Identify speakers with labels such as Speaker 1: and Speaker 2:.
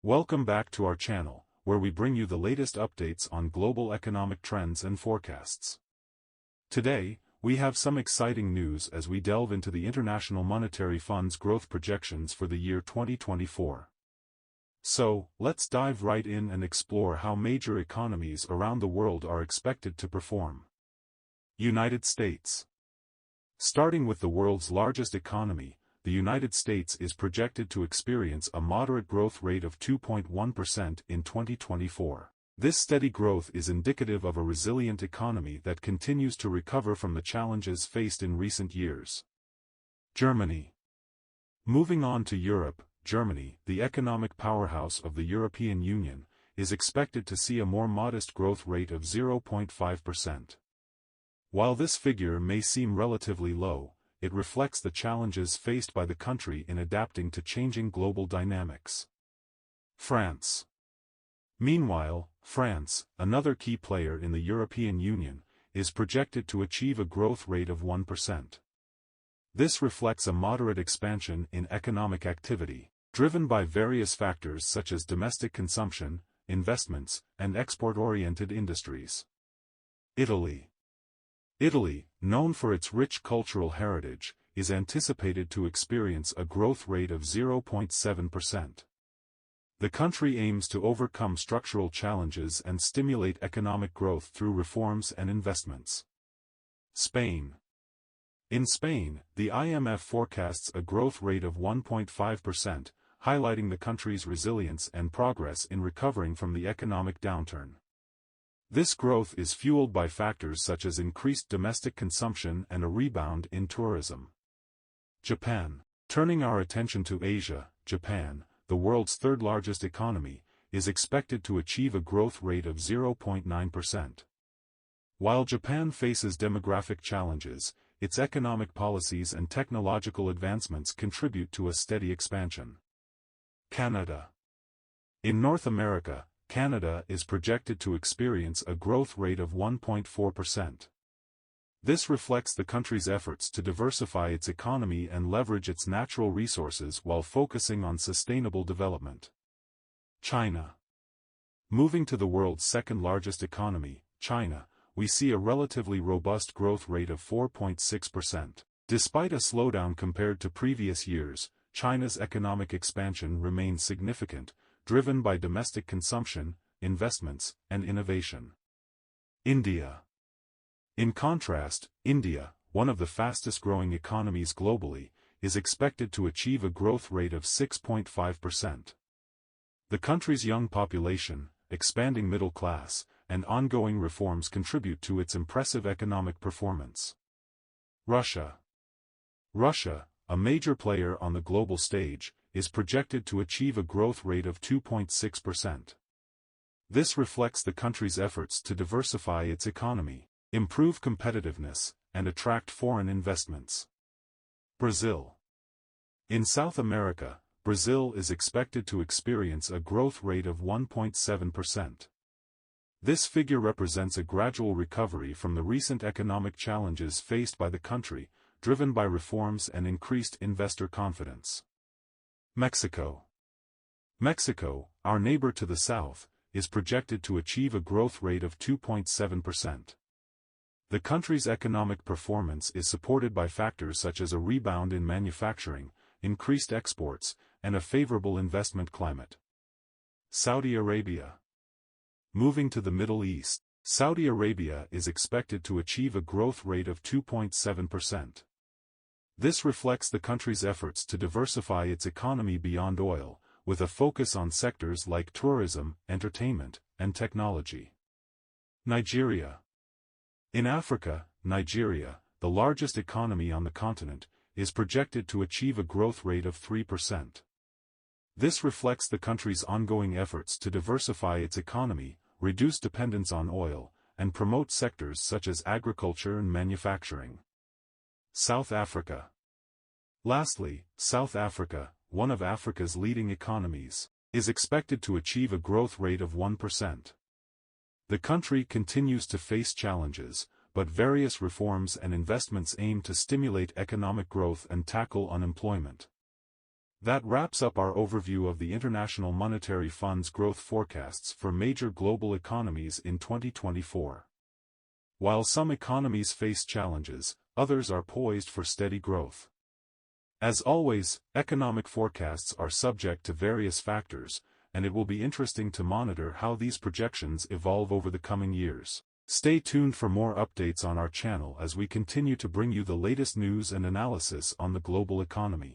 Speaker 1: Welcome back to our channel, where we bring you the latest updates on global economic trends and forecasts. Today, we have some exciting news as we delve into the International Monetary Fund's growth projections for the year 2024. So, let's dive right in and explore how major economies around the world are expected to perform. United States. Starting with the world's largest economy, the United States is projected to experience a moderate growth rate of 2.1% in 2024. This steady growth is indicative of a resilient economy that continues to recover from the challenges faced in recent years. Germany. Moving on to Europe, Germany, the economic powerhouse of the European Union, is expected to see a more modest growth rate of 0.5%. While this figure may seem relatively low, it reflects the challenges faced by the country in adapting to changing global dynamics. France. Meanwhile, France, another key player in the European Union, is projected to achieve a growth rate of 1%. This reflects a moderate expansion in economic activity, driven by various factors such as domestic consumption, investments, and export-oriented industries. Italy. Italy, known for its rich cultural heritage, is anticipated to experience a growth rate of 0.7%. The country aims to overcome structural challenges and stimulate economic growth through reforms and investments. Spain. In Spain, the IMF forecasts a growth rate of 1.5%, highlighting the country's resilience and progress in recovering from the economic downturn. This growth is fueled by factors such as increased domestic consumption and a rebound in tourism. Japan. Turning our attention to Asia, Japan, the world's third-largest economy, is expected to achieve a growth rate of 0.9%. While Japan faces demographic challenges, its economic policies and technological advancements contribute to a steady expansion. Canada. In North America, Canada is projected to experience a growth rate of 1.4%. This reflects the country's efforts to diversify its economy and leverage its natural resources while focusing on sustainable development. China. Moving to the world's second-largest economy, China, we see a relatively robust growth rate of 4.6%. Despite a slowdown compared to previous years, China's economic expansion remains significant, driven by domestic consumption, investments, and innovation. India. In contrast, India, one of the fastest-growing economies globally, is expected to achieve a growth rate of 6.5%. The country's young population, expanding middle class, and ongoing reforms contribute to its impressive economic performance. Russia. Russia, a major player on the global stage, is projected to achieve a growth rate of 2.6%. This reflects the country's efforts to diversify its economy, improve competitiveness, and attract foreign investments. Brazil. In South America, Brazil is expected to experience a growth rate of 1.7%. This figure represents a gradual recovery from the recent economic challenges faced by the country, driven by reforms and increased investor confidence. Mexico. Mexico, our neighbor to the south, is projected to achieve a growth rate of 2.7%. The country's economic performance is supported by factors such as a rebound in manufacturing, increased exports, and a favorable investment climate. Saudi Arabia. Moving to the Middle East, Saudi Arabia is expected to achieve a growth rate of 2.7%. This reflects the country's efforts to diversify its economy beyond oil, with a focus on sectors like tourism, entertainment, and technology. Nigeria. In Africa, Nigeria, the largest economy on the continent, is projected to achieve a growth rate of 3%. This reflects the country's ongoing efforts to diversify its economy, reduce dependence on oil, and promote sectors such as agriculture and manufacturing. South Africa. Lastly, South Africa, one of Africa's leading economies, is expected to achieve a growth rate of 1%. The country continues to face challenges, but various reforms and investments aim to stimulate economic growth and tackle unemployment. That wraps up our overview of the International Monetary Fund's growth forecasts for major global economies in 2024. While some economies face challenges, others are poised for steady growth. As always, economic forecasts are subject to various factors, and it will be interesting to monitor how these projections evolve over the coming years. Stay tuned for more updates on our channel as we continue to bring you the latest news and analysis on the global economy.